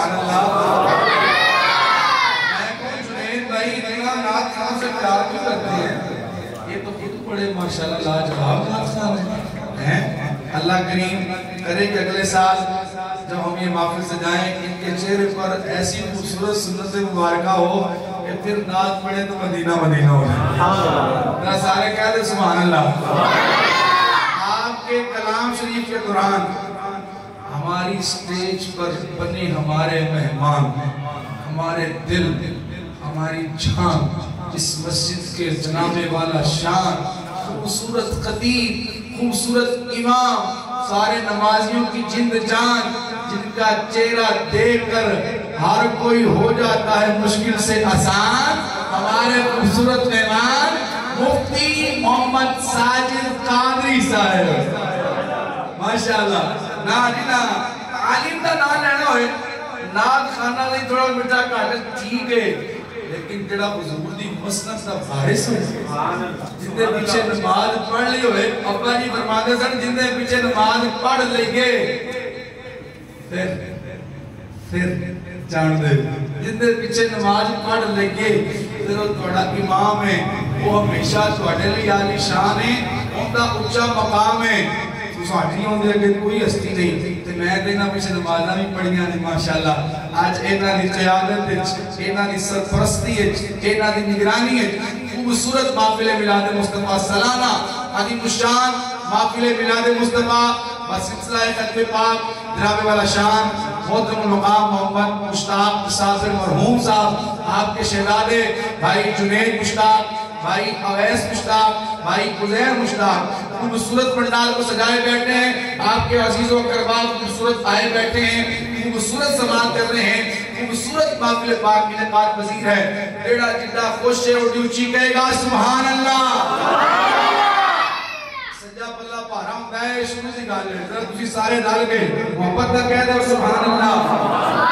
سبحان اللہ. میں کہوں جنید بھائی اتنا نعت خان سے پیار کیوں کرتے ہیں؟ یہ تو خود بڑے ماشاءاللہ لاجواب نعت خان ہیں. اللہ کریم کرے کہ اگلے سال جب ہم یہ محفل سجائیں ان کے چہرے پر ایسی خوبصورت سنت مبارکہ ہو کہ پھر نعت پڑھے تو مدینہ مدینہ ہو جائے. سارے کہہ دے سبحان اللہ. آپ کے کلام شریف کے دوران ہماری سٹیج پر بنے ہمارے مہمان، ہمارے دل، ہماری جان، اس مسجد کے جناب والا شان، خوبصورت خطیب، خوبصورت امام، سارے نمازیوں کی جند جان، جن کا چہرہ دیکھ کر ہر کوئی ہو جاتا ہے مشکل سے آسان. ہمارے خوبصورت مہمان مفتی محمد ساجد قادری صاحب ماشاءاللہ. نا جی نا عالم دا نام لینا ہوئے نعت خانہ نہیں تھوڑا مٹا کاٹا ٹھیک ہے، لیکن جڑا حضور دی مسند دا فارس ہوئے جن دے پیچھے نماز پڑھ لی ہوئے. ابا جی فرماتے سن جن دے پیچھے نماز پڑھ لیں گے پھر جان دے جن دے پیچھے نماز پڑھ لیں گے پھر وہ توڑا امام ہے، وہ ہمیشہ توڑے لی عالی شان ہے، ان دا اچھا مقام ہے. ساٹھی ہوں دے اگر کوئی ہستی نہیں تو میں دینا پیچھے نمازہ بھی پڑھیاں نہیں ماشاءاللہ. آج اینا دی قیادت ہے، اینا دی سرپرستی ہے، اینا دی نگرانی ہے. خوبصورت محفل میلاد مصطفیٰ سالانہ عظیم الشان محفل میلاد مصطفیٰ بسلسلہ ختم پاک جناب والا شان محترم المقام محمد مشتاق صابر مرحوم صاحب، آپ کے شہزادے بھائی جنید مشتاق، بھائی اویس مشتاق، بھائی عزیر مشتاق خوبصورت پنڈال کو سجائے بیٹھے ہیں. آپ کے عزیز و اقربا خوبصورت آئے بیٹھے ہیں، خوبصورت سماعت کر رہے ہیں. خوبصورت محفل پاک کی انعقاد پذیر ہے. ایڑا جدہ خوش ہے اڑی اچھی کہے گا سبحان اللہ. سجا پلہ پارا ہوں گئے شروع سے گالے ذرا تجھے سارے ڈال گئے محبت نہ کہہ دے سبحان اللہ.